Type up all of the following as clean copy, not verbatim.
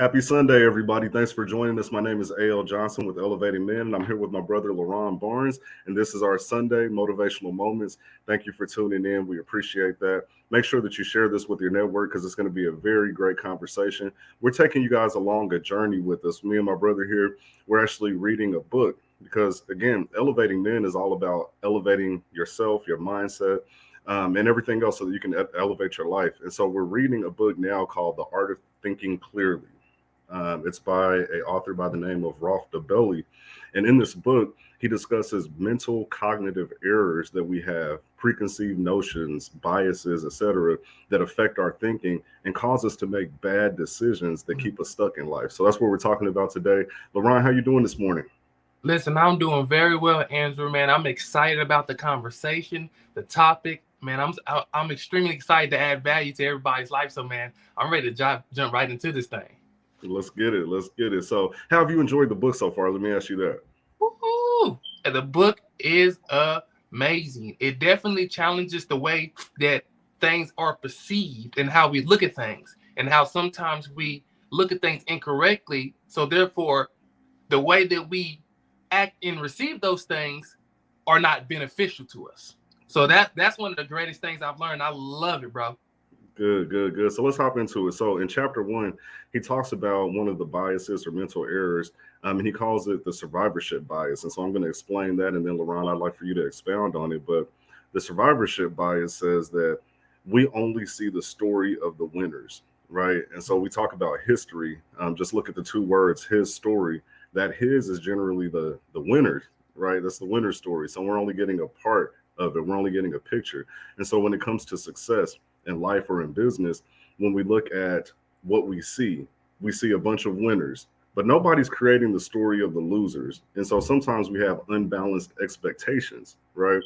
Happy Sunday, everybody. Thanks for joining us. My name is A.L. Johnson with Elevating Men, and I'm here with my brother, LaRon Barnes, and this is our Sunday Motivational Moments. Thank you for tuning in. We appreciate that. Make sure that you share this with your network because it's going to be a very great conversation. We're taking you guys along a journey with us. Me and my brother here, we're actually reading a book because, again, Elevating Men is all about elevating yourself, your mindset, and everything else so that you can elevate your life. And so we're reading a book now called The Art of Thinking Clearly. It's by an author by the name of Rolf DeBelly. And in this book, he discusses mental cognitive errors that we have, preconceived notions, biases, etc., that affect our thinking and cause us to make bad decisions that keep us stuck in life. So that's what we're talking about today. LaRon, how you doing this morning? Listen, I'm doing very well, Andrew, man. I'm excited about the conversation, the topic. Man, I'm extremely excited to add value to everybody's life. So, man, I'm ready to jump right into this thing. Let's get it. Let's get it. So, how have you enjoyed the book so far? Let me ask you that. Woo-hoo! And the book is amazing. It definitely challenges the way that things are perceived and how we look at things, and how sometimes we look at things incorrectly. So, therefore, the way that we act and receive those things are not beneficial to us. So that's one of the greatest things I've learned. I love it, bro. Good, good, good. So let's hop into it. So in chapter one, he talks about one of the biases or mental errors, and he calls it the survivorship bias. And so I'm going to explain that, and then LaRon, I'd like for you to expound on it. But the survivorship bias says that we only see the story of the winners, right? And so we talk about history. Just look at the two words, his story. That his is generally the winner, right? That's the winner's story. So we're only getting a part of it. We're only getting a picture. And so when it comes to success in life or in business, when we look at what we see a bunch of winners, but nobody's creating the story of the losers. And so sometimes we have unbalanced expectations, right?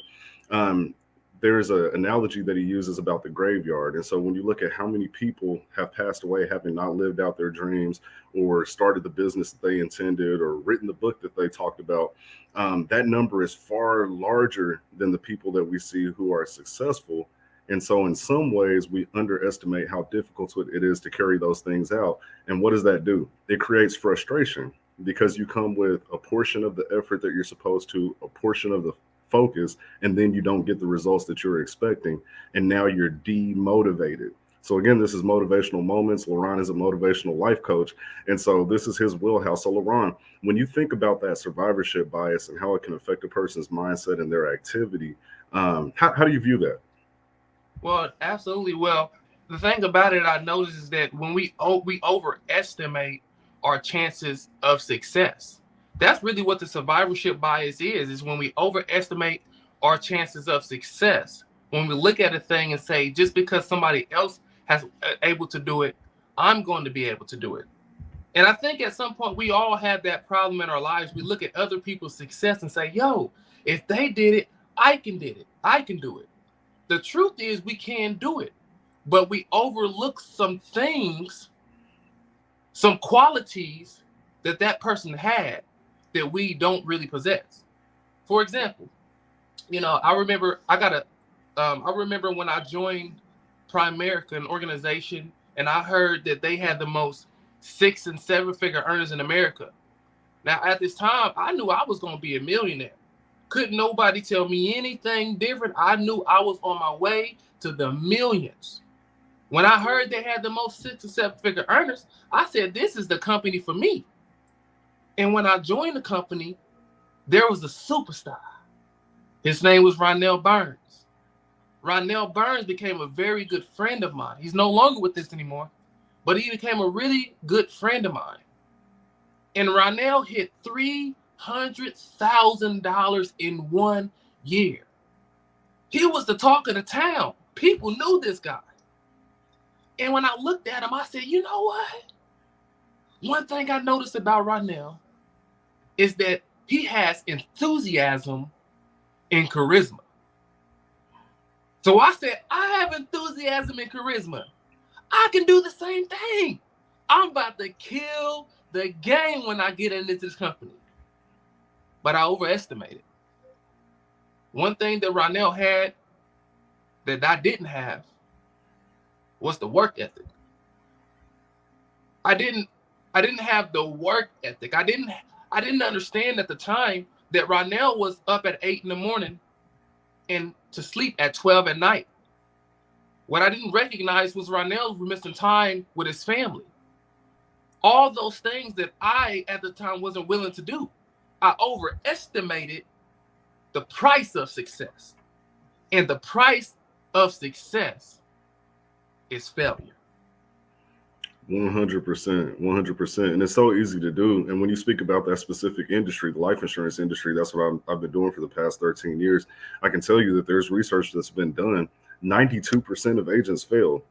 Um, there's an analogy that he uses about the graveyard. And so when you look at how many people have passed away having not lived out their dreams or started the business that they intended or written the book that they talked about, that number is far larger than the people that we see who are successful. And so, in some ways, we underestimate how difficult it is to carry those things out. And what does that do? It creates frustration because you come with a portion of the effort that you're supposed to, a portion of the focus, and then you don't get the results that you're expecting. And now you're demotivated. So, again, this is Motivational Moments. LaRon is a motivational life coach. And so, this is his wheelhouse. So, LaRon, when you think about that survivorship bias and how it can affect a person's mindset and their activity, how do you view that? Well, absolutely. Well, the thing about it I noticed is that when we overestimate our chances of success. That's really what the survivorship bias is when we overestimate our chances of success. When we look at a thing and say, just because somebody else has able to do it, I'm going to be able to do it. And I think at some point we all have that problem in our lives. We look at other people's success and say, yo, if they did it, I can did it. I can do it. The truth is we can do it, but we overlook some things, some qualities that person had that we don't really possess. For example, I remember when I joined Primerica, an organization, and I heard that they had the most 6 and 7 figure earners in America. Now, at this time, I knew I was going to be a millionaire. Couldn't nobody tell me anything different. I knew I was on my way to the millions. When I heard they had the most 6 and 7 figure earners, I said, this is the company for me. And when I joined the company, there was a superstar. His name was Ronell Burns. Ronell Burns became a very good friend of mine. He's no longer with us anymore, but he became a really good friend of mine. And Ronell hit $300,000 in 1 year. He was the talk of the town. People knew this guy. And when I looked at him, I said, you know what? One thing I noticed about Ronell is that he has enthusiasm and charisma. So I said, I have enthusiasm and charisma. I can do the same thing. I'm about to kill the game when I get into this company. But I overestimated. One thing that Ronell had that I didn't have was the work ethic. I didn't I didn't have the work ethic. I didn't understand at the time that Ronell was up at 8 in the morning and to sleep at 12 at night. What I didn't recognize was Ronell was missing time with his family. All those things that I at the time wasn't willing to do. I overestimated the price of success. And the price of success is failure. 100%, 100%. And it's so easy to do. And when you speak about that specific industry, the life insurance industry, that's what I've been doing for the past 13 years. I can tell you that there's research that's been done. 92% of agents fail,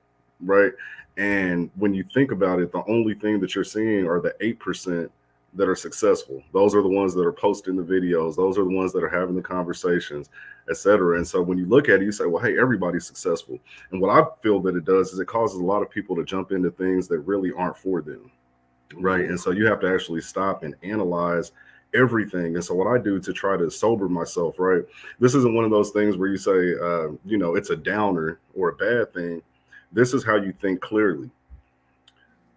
right? And when you think about it, the only thing that you're seeing are the 8% that are successful. Those are the ones that are posting the videos. Those are the ones that are having the conversations, et cetera. And so when you look at it, you say, well, hey, everybody's successful. And what I feel that it does is it causes a lot of people to jump into things that really aren't for them, right? And so you have to actually stop and analyze everything. And so what I do to try to sober myself, right? This isn't one of those things where you say, it's a downer or a bad thing. This is how you think clearly.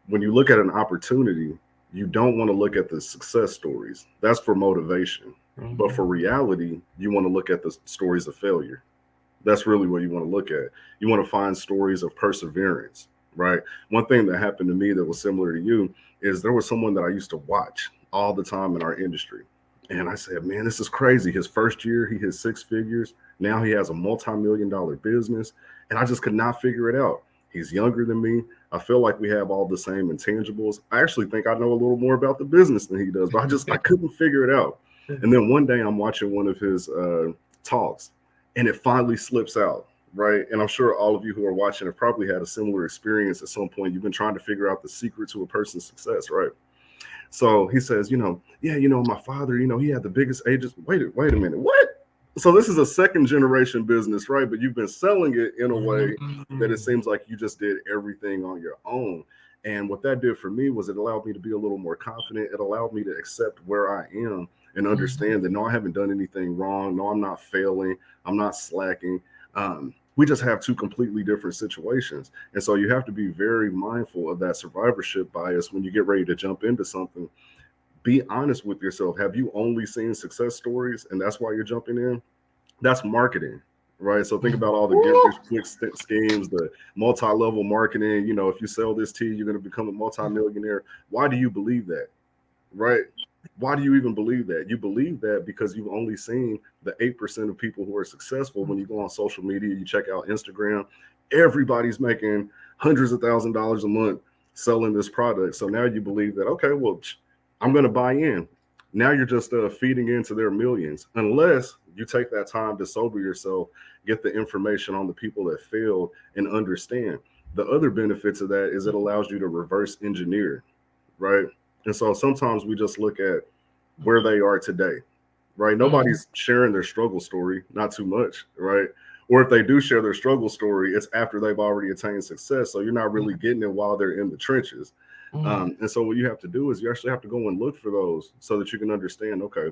When you look at an opportunity, you don't want to look at the success stories. That's for motivation. Mm-hmm. But for reality, you want to look at the stories of failure. That's really what you want to look at. You want to find stories of perseverance, right? One thing that happened to me that was similar to you is there was someone that I used to watch all the time in our industry. And I said, man, this is crazy. His first year, he hit 6 figures. Now he has a multi-million-dollar business. And I just could not figure it out. He's younger than me. I feel like we have all the same intangibles. I actually think I know a little more about the business than he does, but I couldn't figure it out. And then one day I'm watching one of his talks and it finally slips out, right? And I'm sure all of you who are watching have probably had a similar experience at some point. You've been trying to figure out the secret to a person's success, right? So he says, my father, he had the biggest agents. Wait a minute. What? So this is a second generation business, right? But you've been selling it in a way that it seems like you just did everything on your own. And what that did for me was it allowed me to be a little more confident. It allowed me to accept where I am and understand that, no, I haven't done anything wrong. No, I'm not failing. I'm not slacking. We just have two completely different situations. And so you have to be very mindful of that survivorship bias when you get ready to jump into something. Be honest with yourself. Have you only seen success stories and that's why you're jumping in? That's marketing, right? So think about all the get-rich-quick schemes, the multi-level marketing. If you sell this tea, you're going to become a multi-millionaire. Why do you believe that, right? Why do you even believe that? You believe that because you've only seen the 8% of people who are successful. When you go on social media, you check out Instagram, everybody's making hundreds of $1,000s a month selling this product. So now you believe that, okay, well, I'm going to buy in. Now you're just feeding into their millions, unless you take that time to sober yourself, get the information on the people that failed, and understand. The other benefits of that is it allows you to reverse engineer, right? And so sometimes we just look at where they are today, right? Nobody's sharing their struggle story, not too much, right? Or if they do share their struggle story, it's after they've already attained success. So you're not really getting it while they're in the trenches. And so what you have to do is you actually have to go and look for those so that you can understand, okay,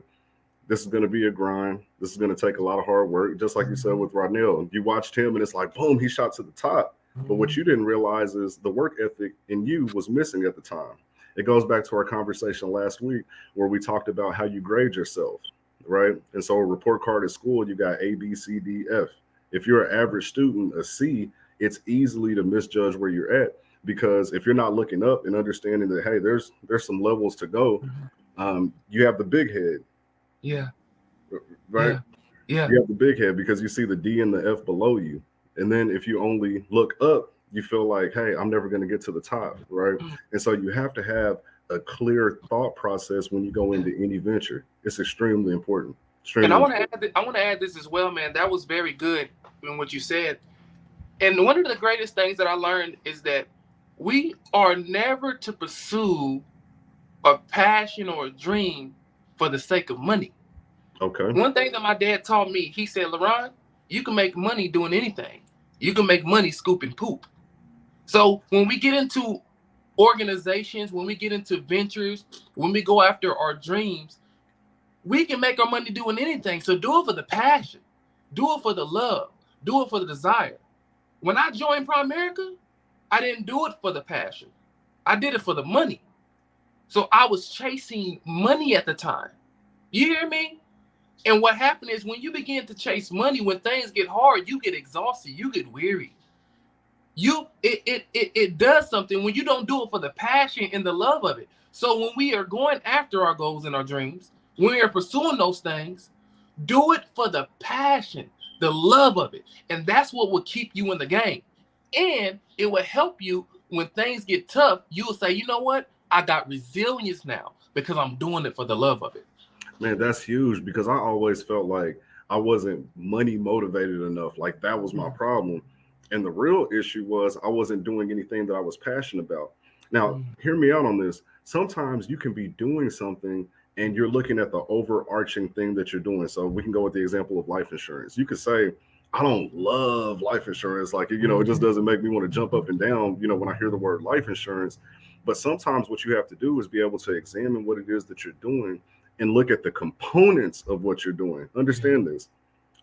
this is going to be a grind. This is going to take a lot of hard work. Just like you said with Ronell, you watched him and it's like, boom, he shot to the top. But what you didn't realize is the work ethic in you was missing at the time. It goes back to our conversation last week where we talked about how you grade yourself, right? And so a report card at school, you got A, B, C, D, F. If you're an average student, a C, it's easily to misjudge where you're at. Because if you're not looking up and understanding that, hey, there's some levels to go, you have the big head. Yeah. Right? Yeah. You have the big head because you see the D and the F below you. And then if you only look up, you feel like, hey, I'm never going to get to the top, right? And so you have to have a clear thought process when you go into any venture. It's extremely important. And I want to add this as well, man. That was very good in what you said. And one of the greatest things that I learned is that we are never to pursue a passion or a dream for the sake of money. Okay. One thing that my dad taught me, he said, LaRon, you can make money doing anything. You can make money scooping poop. So when we get into organizations, when we get into ventures, when we go after our dreams, we can make our money doing anything. So do it for the passion. Do it for the love. Do it for the desire. When I joined Primerica, I didn't do it for the passion. I did it for the money. So I was chasing money at the time. You hear me? And what happened is when you begin to chase money, when things get hard, you get exhausted, you get weary. It does something when you don't do it for the passion and the love of it. So when we are going after our goals and our dreams, when we are pursuing those things, do it for the passion, the love of it. And that's what will keep you in the game. And it will help you when things get tough. You will say, you know what? I got resilience now because I'm doing it for the love of it. Man, that's huge because I always felt like I wasn't money motivated enough. Like that was my problem. And the real issue was I wasn't doing anything that I was passionate about. Now, hear me out on this. Sometimes you can be doing something and you're looking at the overarching thing that you're doing. So we can go with the example of life insurance. You could say, I don't love life insurance. Like, it just doesn't make me want to jump up and down, when I hear the word life insurance. But sometimes what you have to do is be able to examine what it is that you're doing and look at the components of what you're doing. Understand this.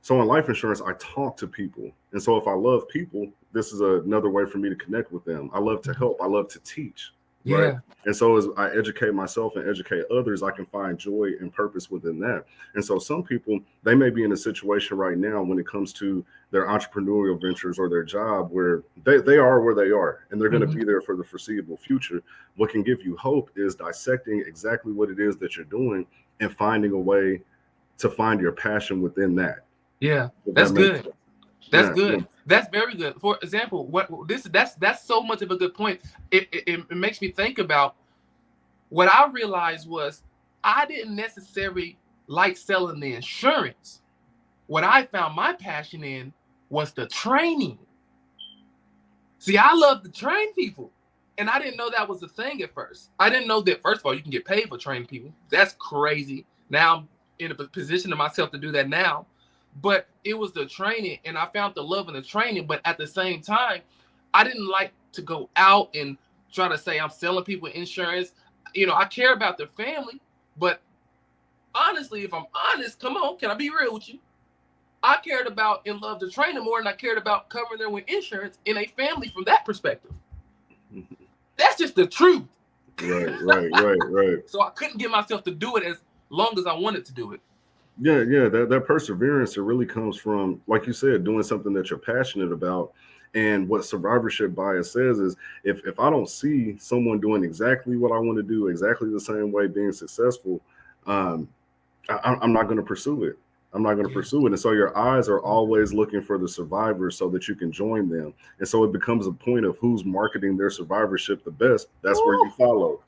So in life insurance, I talk to people. And so if I love people, this is another way for me to connect with them. I love to help. I love to teach. Right. Yeah. And so as I educate myself and educate others, I can find joy and purpose within that. And so some people, they may be in a situation right now when it comes to their entrepreneurial ventures or their job where they are where they are and they're going to be there for the foreseeable future. What can give you hope is dissecting exactly what it is that you're doing and finding a way to find your passion within that. Yeah. If That's that makes good. sense. That's Yeah, good. yeah. That's very good. For example, what this that's so much of a good point. It makes me think about what I realized was I didn't necessarily like selling the insurance. What I found my passion in was the training. See, I love to train people. And I didn't know that was a thing at first. I didn't know that, first of all, you can get paid for training people. That's crazy. Now I'm in a position of myself to do that now. But it was the training, and I found the love in the training. But at the same time, I didn't like to go out and try to say I'm selling people insurance. I care about their family. But honestly, if I'm honest, come on, can I be real with you? I cared about and loved the trainer more than I cared about covering them with insurance in a family from that perspective. That's just the truth. Right. So I couldn't get myself to do it as long as I wanted to do it. Yeah. That perseverance, it really comes from, like you said, doing something that you're passionate about. And what survivorship bias says is if I don't see someone doing exactly what I want to do, exactly the same way, being successful, um, I'm not going to pursue it. I'm not going to pursue it. And so your eyes are always looking for the survivors so that you can join them. And so it becomes a point of who's marketing their survivorship the best. That's where you follow.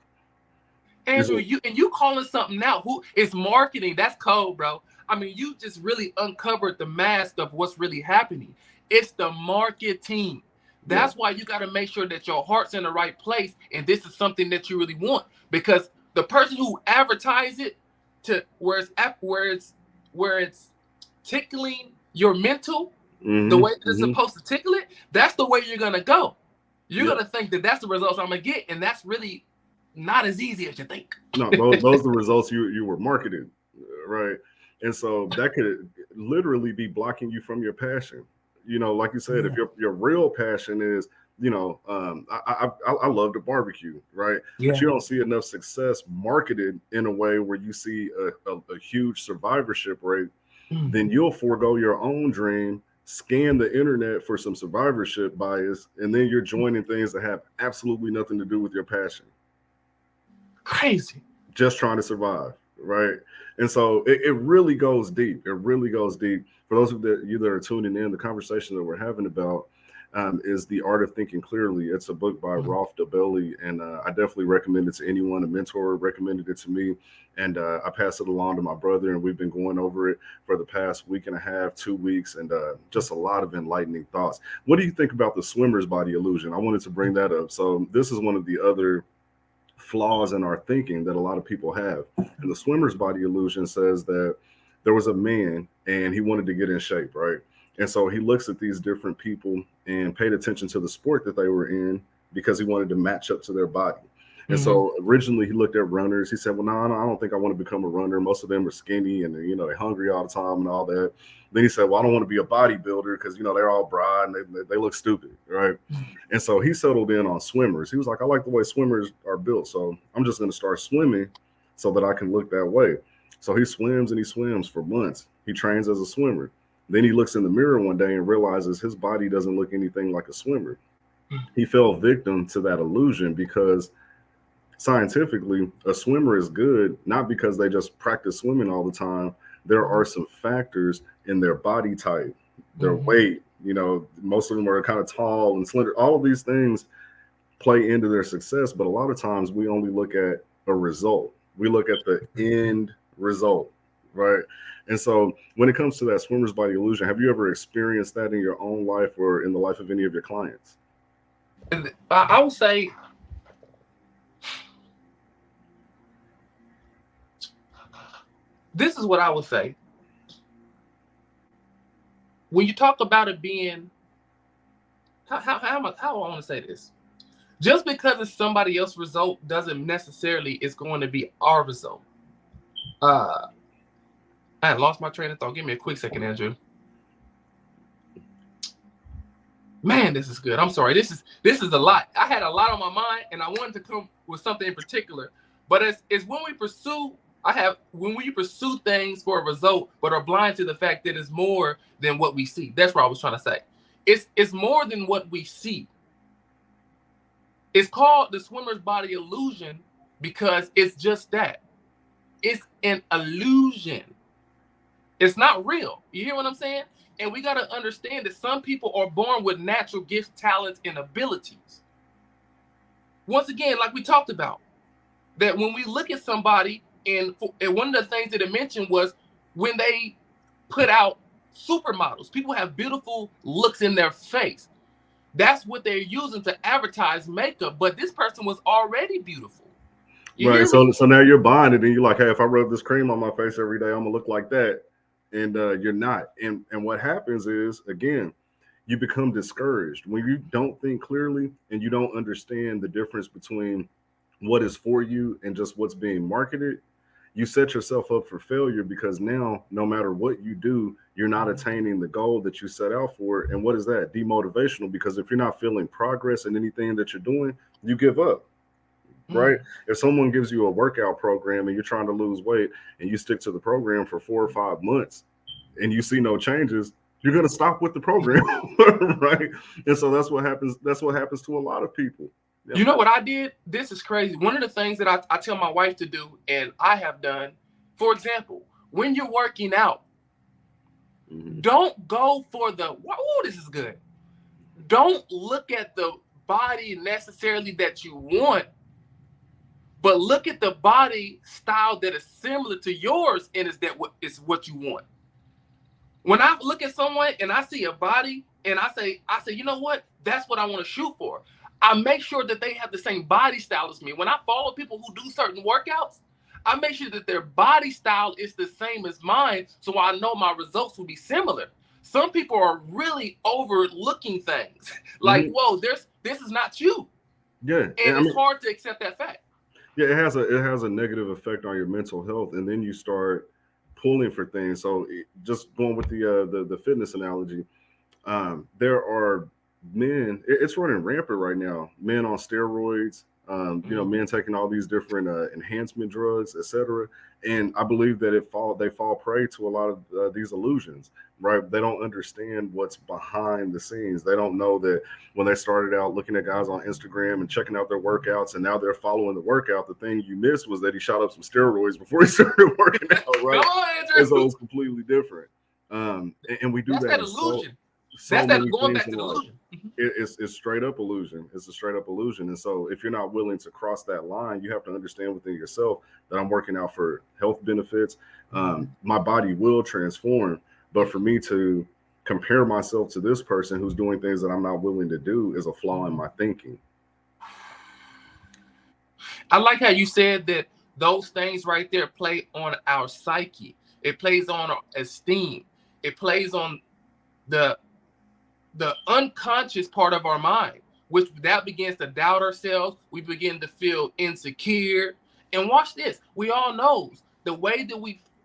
Andrew, you calling something out? Who is marketing? That's cold, bro. I mean, you just really uncovered the mask of what's really happening. It's the marketing. Yeah. That's why you got to make sure that your heart's in the right place, and this is something that you really want. Because the person who advertise it to where it's tickling your mental, the way that it's supposed to tickle it, that's the way you're gonna go. You're gonna think that that's the results I'm gonna get, and that's really not as easy as you think. No, those are the results you were marketed, right? And so that could literally be blocking you from your passion. Like you said, if your real passion is, I love to barbecue, right? But you don't see enough success marketed in a way where you see a huge survivorship rate, then you'll forego your own dream, scan the internet for some survivorship bias, and then you're joining things that have absolutely nothing to do with your passion. Crazy. Just trying to survive, right? And so it really goes deep. It really goes deep. For those of you that are tuning in, the conversation that we're having about is The Art of Thinking Clearly. It's a book by Rolf Dobelli, and I definitely recommend it to anyone. A mentor recommended it to me, and I passed it along to my brother, and we've been going over it for the past week and a half, 2 weeks, and just a lot of enlightening thoughts. What do you think about the swimmer's body illusion? I wanted to bring that up. So this is one of the other flaws in our thinking that a lot of people have. And the swimmer's body illusion says that there was a man and he wanted to get in shape, right? And so he looks at these different people and paid attention to the sport that they were in because he wanted to match up to their body. And Mm-hmm. so originally he looked at runners. He said, well, no, I don't think I want to become a runner. Most of them are skinny and, they're hungry all the time and all that. Then he said, well, I don't want to be a bodybuilder because, they're all broad and they look stupid. Right. And so he settled in on swimmers. He was like, I like the way swimmers are built. So I'm just going to start swimming so that I can look that way. So he swims and he swims for months. He trains as a swimmer. Then he looks in the mirror one day and realizes his body doesn't look anything like a swimmer. He fell victim to that illusion because scientifically, a swimmer is good not because they just practice swimming all the time. There are some factors in their body type, their weight. Most of them are kind of tall and slender. All of these things play into their success, but a lot of times we only look at a result. We look at the end result, right? And so when it comes to that swimmer's body illusion, have you ever experienced that in your own life or in the life of any of your clients? I would say this is what I would say. When you talk about it being, how I want to say this? Just because it's somebody else's result doesn't necessarily is going to be our result. I lost my train of thought. Give me a quick second, Andrew. Man, this is good. I'm sorry. This is a lot. I had a lot on my mind, and I wanted to come with something in particular. But it's when we pursue. When we pursue things for a result, but are blind to the fact that it's more than what we see. That's what I was trying to say. It's more than what we see. It's called the swimmer's body illusion because it's just that. It's an illusion. It's not real. You hear what I'm saying? And we got to understand that some people are born with natural gifts, talents, and abilities. Once again, like we talked about, that when we look at somebody, and one of the things that it mentioned was when they put out supermodels, people have beautiful looks in their face. That's what they're using to advertise makeup. But this person was already beautiful. You Right. hear me? So now you're buying it and you're like, hey, if I rub this cream on my face every day, I'm gonna look like that. And you're not. And what happens is, again, you become discouraged when you don't think clearly and you don't understand the difference between what is for you and just what's being marketed. You set yourself up for failure because now, no matter what you do, you're not attaining the goal that you set out for. And what is that? Demotivational, because if you're not feeling progress in anything that you're doing, you give up. Right? If someone gives you a workout program and you're trying to lose weight and you stick to the program for 4 or 5 months and you see no changes, you're going to stop with the program. Right? And so that's what happens. That's what happens to a lot of people. Yep. You know what I did? This is crazy. One of the things that I tell my wife to do, and I have done, for example, when you're working out, don't go for this is good. Don't look at the body necessarily that you want, but look at the body style that is similar to yours, and is what you want. When I look at someone and I see a body and I say, you know what? That's what I want to shoot for. I make sure that they have the same body style as me. When I follow people who do certain workouts, I make sure that their body style is the same as mine, so I know my results will be similar. Some people are really overlooking things. Like, whoa, this is not you. Yeah. And it's hard to accept that fact. Yeah, it has a negative effect on your mental health, and then you start pulling for things. So just going with the fitness analogy, there are men. It's running rampant right now. Men on steroids. Men taking all these different enhancement drugs, etc. And I believe that they fall prey to a lot of these illusions. Right? They don't understand what's behind the scenes. They don't know that when they started out looking at guys on Instagram and checking out their workouts, and now they're following the workout. The thing you missed was that he shot up some steroids before he started working out. Right? Come on, Andrew. So it's completely different. And we do That's that illusion. So that's many going things back to the illusion. It's straight up illusion. It's a straight up illusion. And so if you're not willing to cross that line, you have to understand within yourself that I'm working out for health benefits. My body will transform, but for me to compare myself to this person who's doing things that I'm not willing to do is a flaw in my thinking. I like how you said that those things right there play on our psyche. It plays on our esteem. It plays on the unconscious part of our mind. which that begins to doubt ourselves. We begin to feel insecure. And watch this. We all know the way that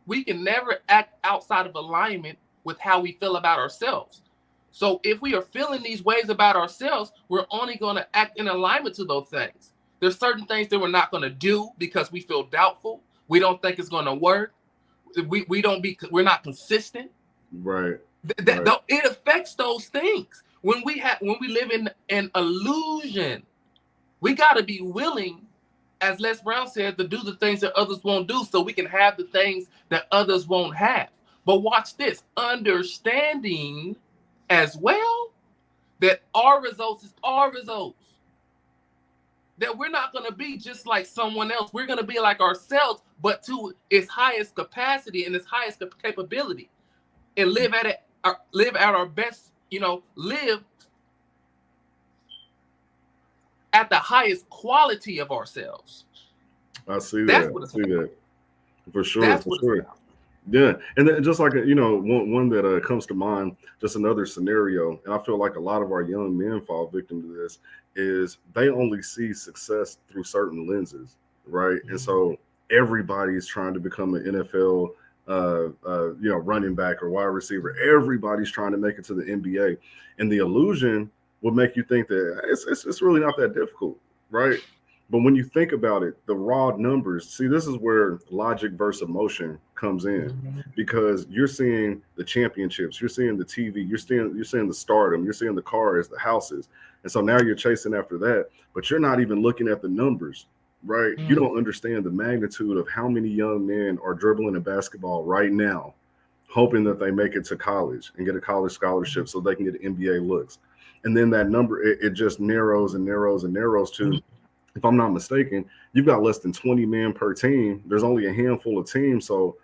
we can never act outside of alignment with how we feel about ourselves. So if we are feeling these ways about ourselves, we're only going to act in alignment to those things. There's certain things that we're not going to do because we feel doubtful. We don't think it's going to work. We're not consistent. Right. Right. It affects those things. When we live in an illusion, we got to be willing, as Les Brown said, to do the things that others won't do so we can have the things that others won't have. But watch this, understanding as well that our results is our results. That we're not going to be just like someone else. We're going to be like ourselves, but to its highest capacity and its highest capability, and live at it, live at our best. Live at the highest quality of ourselves. I see that. I see that for sure. That's for sure. Yeah, and then just like one that comes to mind, just another scenario, and I feel like a lot of our young men fall victim to this, is they only see success through certain lenses, right? Mm-hmm. And so everybody's trying to become an NFL, running back or wide receiver. Everybody's trying to make it to the NBA, and the illusion will make you think that it's really not that difficult, right? But when you think about it, the raw numbers, see, this is where logic versus emotion comes in, because you're seeing the championships, you're seeing the TV, you're seeing the stardom, you're seeing the cars, the houses. And so now you're chasing after that, but you're not even looking at the numbers, right? You don't understand the magnitude of how many young men are dribbling a basketball right now, hoping that they make it to college and get a college scholarship so they can get NBA looks. And then that number, it just narrows and narrows and narrows to, if I'm not mistaken, you've got less than 20 men per team. There's only a handful of teams. So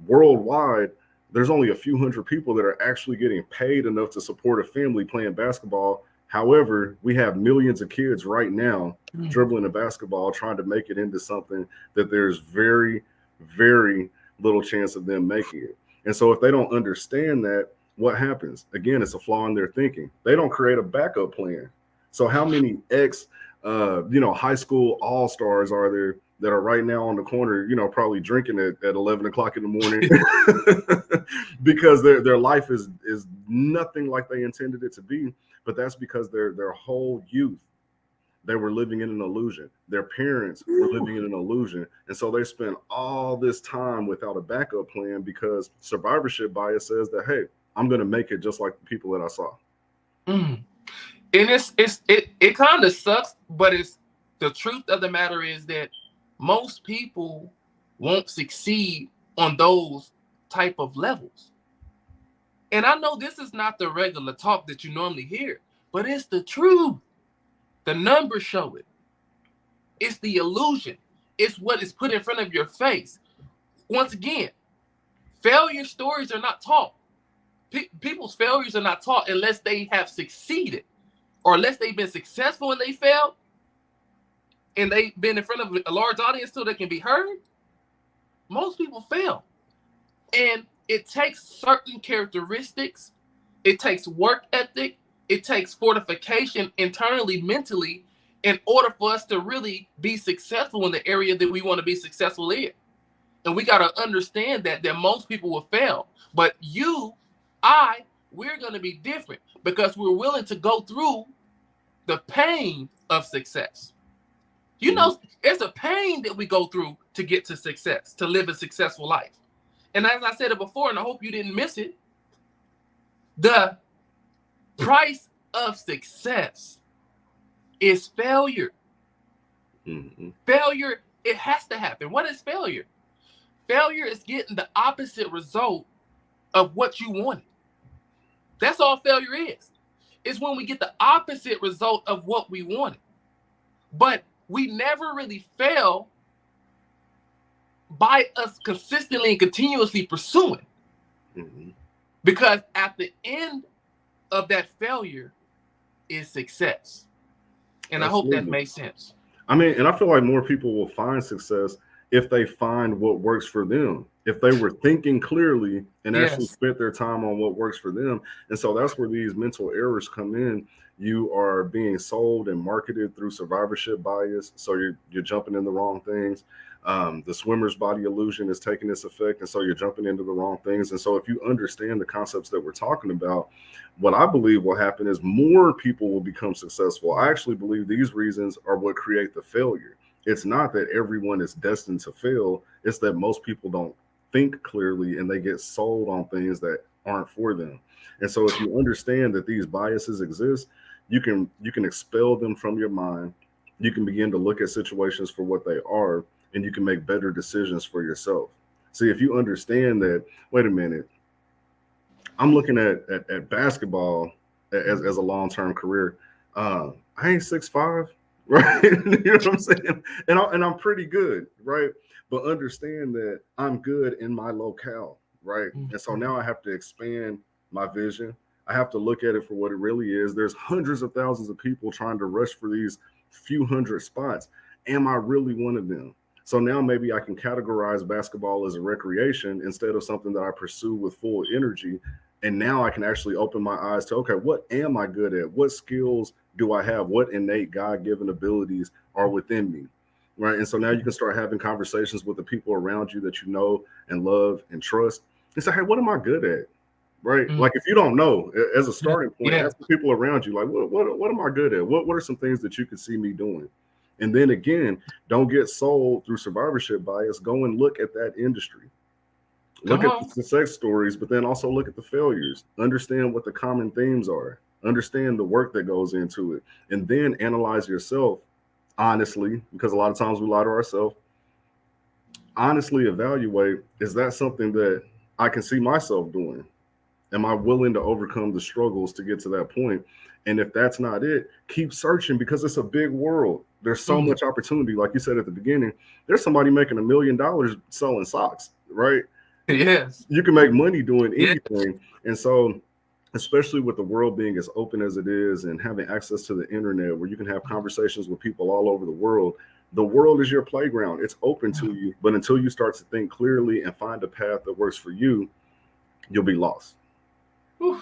worldwide, there's only a few hundred people that are actually getting paid enough to support a family playing basketball. However, we have millions of kids right now dribbling a basketball, trying to make it into something that there's very, very little chance of them making it. And so if they don't understand that, what happens? Again, it's a flaw in their thinking. They don't create a backup plan. So how many high school all-stars are there that are right now on the corner, probably drinking at 11 o'clock in the morning because their life is nothing like they intended it to be. But that's because their whole youth, they were living in an illusion. Their parents were living in an illusion. And so they spent all this time without a backup plan because survivorship bias says that, hey, I'm going to make it just like the people that I saw. And it kind of sucks, but it's the truth of the matter is that most people won't succeed on those type of levels. And I know this is not the regular talk that you normally hear, but it's the truth. The numbers show it. It's the illusion. It's what is put in front of your face. Once again, failure stories are not taught. People's failures are not taught unless they have succeeded, or unless they've been successful and they failed, and they've been in front of a large audience so they can be heard. Most people fail. And it takes certain characteristics. It takes work ethic. It takes fortification internally, mentally, in order for us to really be successful in the area that we want to be successful in. And we got to understand that most people will fail. But we're going to be different because we're willing to go through the pain of success. It's a pain that we go through to get to success, to live a successful life. And as I said it before, and I hope you didn't miss it, the price of success is failure. Failure, it has to happen. What is failure? Failure is getting the opposite result of what you wanted. That's all failure is. It's when we get the opposite result of what we wanted. But we never really fail by us consistently and continuously pursuing. Because at the end of that failure is success. And Absolutely. I hope that makes sense. I mean, and I feel like more people will find success if they find what works for them if they were thinking clearly and actually Yes. spent their time on what works for them. And so that's where these mental errors come in. You are being sold and marketed through survivorship bias, so you're jumping in the wrong things. The swimmer's body illusion is taking its effect, and so you're jumping into the wrong things. And so if you understand the concepts that we're talking about, what I believe will happen is more people will become successful. I actually believe these reasons are what create the failure. It's not that everyone is destined to fail, it's that most people don't think clearly and they get sold on things that aren't for them. And so if you understand that these biases exist, you can expel them from your mind. You can begin to look at situations for what they are, and you can make better decisions for yourself. See, if you understand that, wait a minute, I'm looking at basketball as a long term career. I ain't 6'5", right? You know what I'm saying? And I'm pretty good, right? But understand that I'm good in my locale, right? And so now I have to expand my vision. I have to look at it for what it really is. There's hundreds of thousands of people trying to rush for these few hundred spots. Am I really one of them? So now maybe I can categorize basketball as a recreation instead of something that I pursue with full energy. And now I can actually open my eyes to, okay, what am I good at? What skills do I have? What innate God-given abilities are within me? Right. And so now you can start having conversations with the people around you that you know and love and trust and say, hey, what am I good at? Right. Mm. Like if you don't know, as a starting point, Yeah. ask the people around you, like, what am I good at? What are some things that you could see me doing? And then again, don't get sold through survivorship bias. Go and look at that industry. Look Come at the on. success stories, but then also look at the failures. Understand what the common themes are. Understand the work that goes into it. And then analyze yourself honestly, because a lot of times we lie to ourselves. Honestly evaluate, is that something that I can see myself doing? Am I willing to overcome the struggles to get to that point? And if that's not it, keep searching because it's a big world. There's so Mm. much opportunity. Like you said at the beginning, there's somebody making $1 million selling socks, right? Yes. You can make money doing Yeah. anything. And so, especially with the world being as open as it is and having access to the internet where you can have conversations with people all over the world is your playground. It's open to you. But until you start to think clearly and find a path that works for you, you'll be lost. Whew.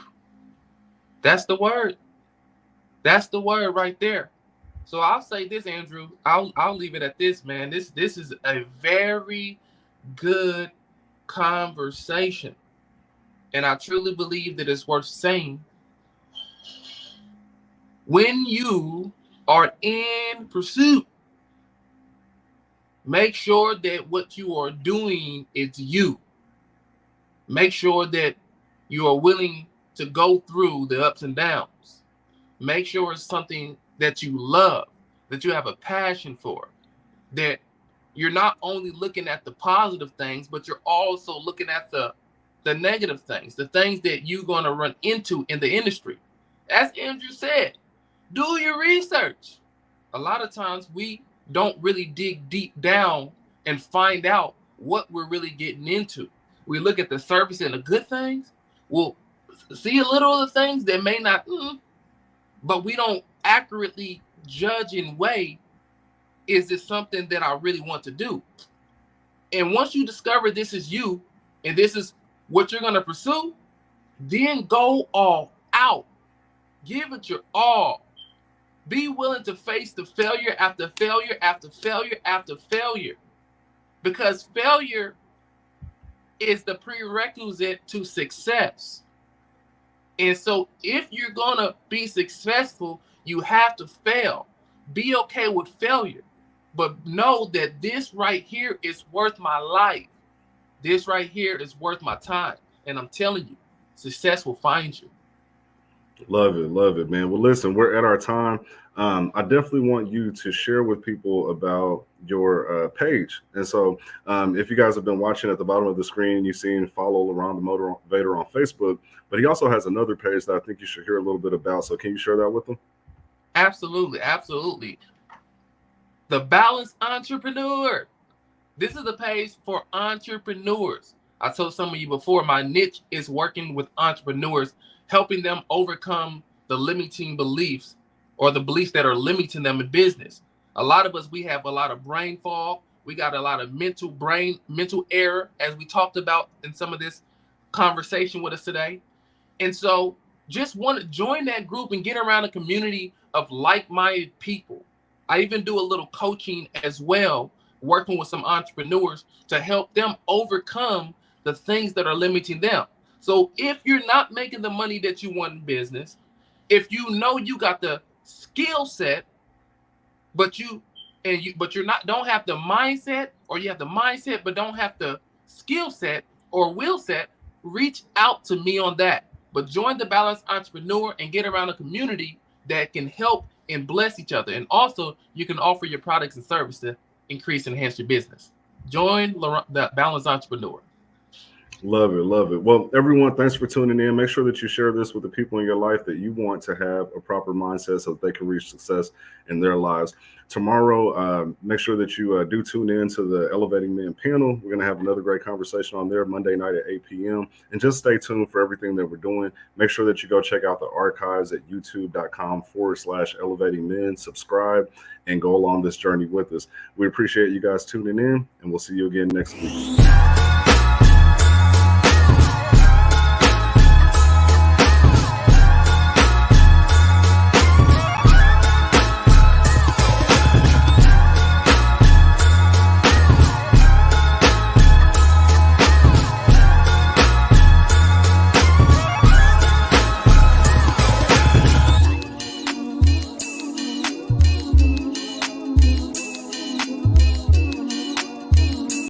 That's the word. That's the word right there. So I'll say this, Andrew. I'll leave it at this, man. This is a very good conversation. And I truly believe that it's worth saying. When you are in pursuit, make sure that what you are doing is you. Make sure that you are willing to go through the ups and downs. Make sure it's something that you love, that you have a passion for, that you're not only looking at the positive things, but you're also looking at the negative things, the things that you're going to run into in the industry. As Andrew said, do your research. A lot of times we don't really dig deep down and find out what we're really getting into. We look at the surface and the good things. We'll see a little of the things that may not, but we don't accurately judge and weigh, is this something that I really want to do? And once you discover this is you and this is what you're going to pursue, then go all out. Give it your all. Be willing to face the failure after failure after failure after failure. Because failure is the prerequisite to success. And so if you're going to be successful, you have to fail. Be okay with failure. But know that this right here is worth my life. This right here is worth my time. And I'm telling you, success will find you. Love it, man. Well, listen, we're at our time. I definitely want you to share with people about your page. And so, if you guys have been watching at the bottom of the screen, you've seen follow Around the Motivator on Facebook, but he also has another page that I think you should hear a little bit about. So, can you share that with them? Absolutely. Absolutely. The Balanced Entrepreneur. This is a page for entrepreneurs. I told some of you before, my niche is working with entrepreneurs, helping them overcome the limiting beliefs or the beliefs that are limiting them in business. A lot of us, we have a lot of brain fog. We got a lot of mental error, as we talked about in some of this conversation with us today. And so just want to join that group and get around a community of like-minded people. I even do a little coaching as well, working with some entrepreneurs to help them overcome the things that are limiting them. So if you're not making the money that you want in business, if you know you got the skill set, but you're not don't have the mindset, or you have the mindset but don't have the skill set or will set, reach out to me on that. But join the Balanced Entrepreneur and get around a community that can help and bless each other. And also you can offer your products and services to increase and enhance your business. Join the Balanced Entrepreneur. Love it, love it. Well, everyone, thanks for tuning in. Make sure that you share this with the people in your life that you want to have a proper mindset so that they can reach success in their lives. Tomorrow, make sure that you do tune in to the Elevating Men panel. We're going to have another great conversation on there Monday night at 8 p.m. And just stay tuned for everything that we're doing. Make sure that you go check out the archives at youtube.com/elevating men. Subscribe and go along this journey with us. We appreciate you guys tuning in, and we'll see you again next week.